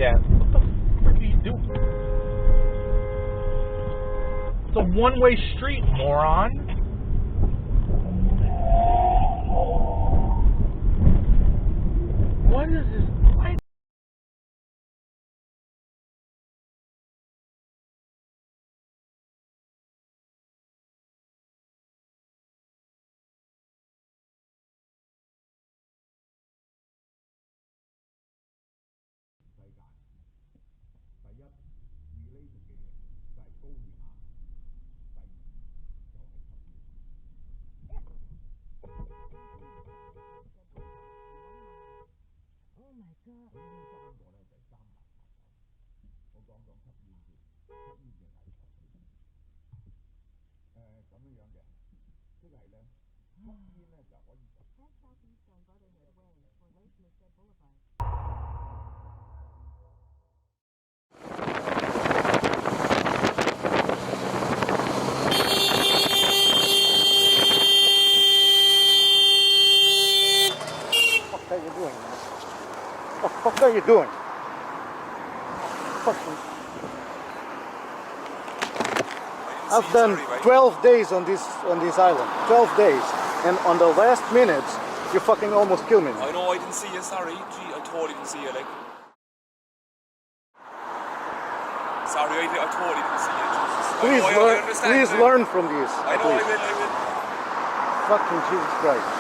Yeah. What the frick are you doing? It's a one-way street, moron. What is this? Why? What are you doing? I've done 12 days on this island. 12 days, and on the last minute, you fucking almost killed me. I know, I didn't see you. Sorry, gee, I totally didn't see you. Like, sorry, I totally didn't see you. Jesus. Please learn from this. I know, I will. Fucking Jesus Christ.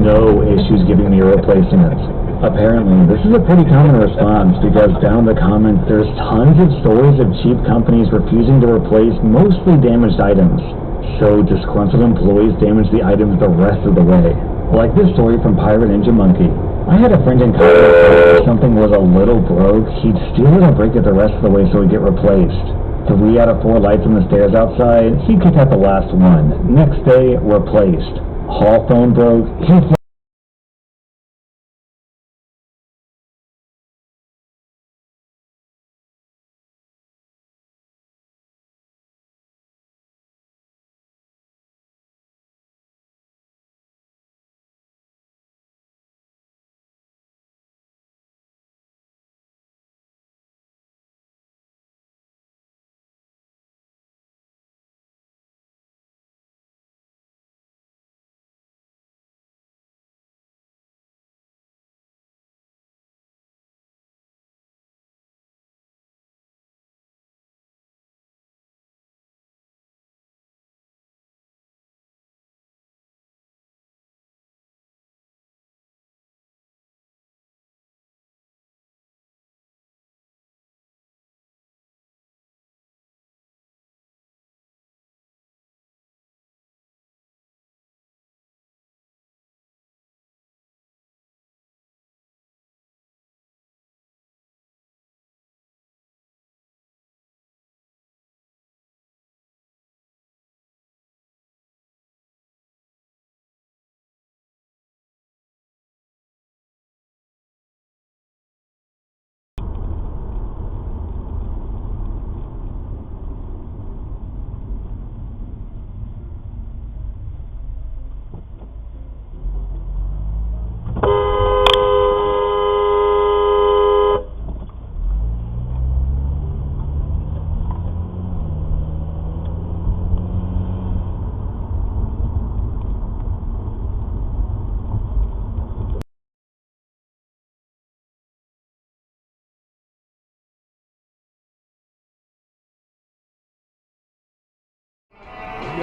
No issues giving me a replacement. Apparently, this is a pretty common response because down in the comments there's tons of stories of cheap companies refusing to replace mostly damaged items. So disgruntled employees damage the items the rest of the way. Like this story from Pirate Ninja Monkey. I had a friend in college if something was a little broke, he'd steal it and break it the rest of the way so it'd get replaced. 3 out of 4 lights on the stairs outside, he kicked out the last one. Next day, replaced. Hall phone broke, he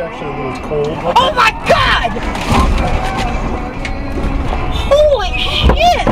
Actually, when it's cold. Oh my God! Holy shit!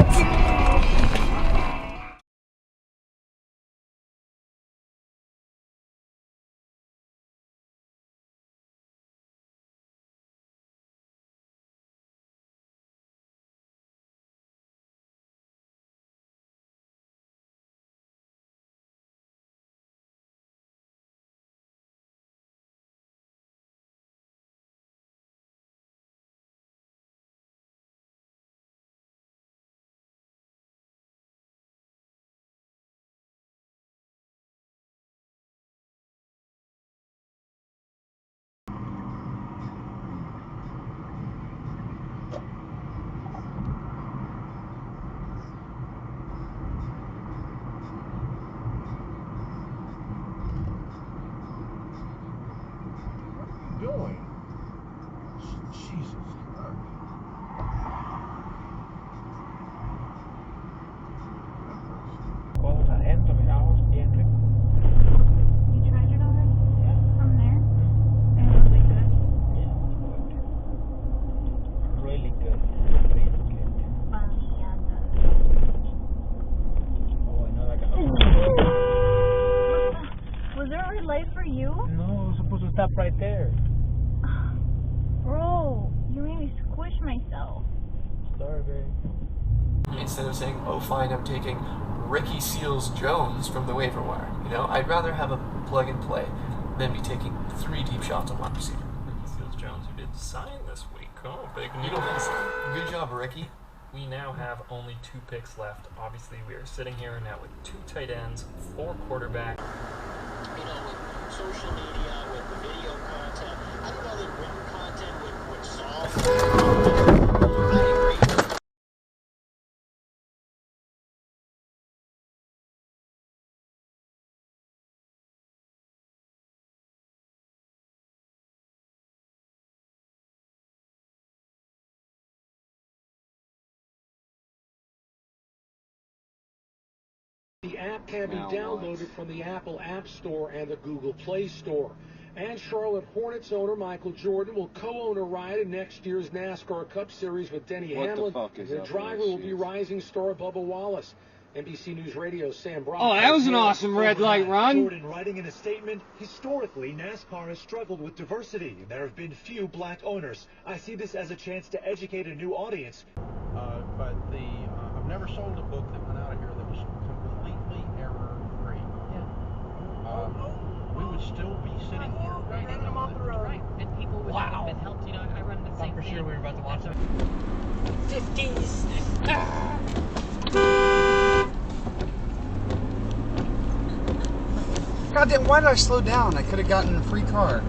light for you? No, we're supposed to stop right there. Bro, you made me squish myself. Sorry, babe. Instead of saying, oh fine, I'm taking Ricky Seals Jones from the waiver wire. You know, I'd rather have a plug and play than be taking 3 deep shots on one receiver. Ricky Seals Jones, who did sign this week. Oh, big news. You don't think so? Good job, Ricky. We now have only 2 picks left. Obviously, we are sitting here now with 2 tight ends, 4 quarterbacks. You know, with social media, with the video content, I don't know that written content would solve. I agree. The app can be downloaded from the Apple App Store and the Google Play Store. And Charlotte Hornets owner Michael Jordan will co-own a ride in next year's NASCAR Cup Series with Denny Hamlin. And the driver will be rising star Bubba Wallace. NBC News Radio's Sam Brock. Oh, that was an awesome red light run. Jordan writing in a statement, historically, NASCAR has struggled with diversity. There have been few black owners. I see this as a chance to educate a new audience. But I've never sold a book that went out of here that was completely error-free. We would still be sitting here waiting on the road. Right, and people would have been helped. You know, I run the same thing. For sure we were about to watch them. 50s. God damn, why did I slow down? I could have gotten a free car.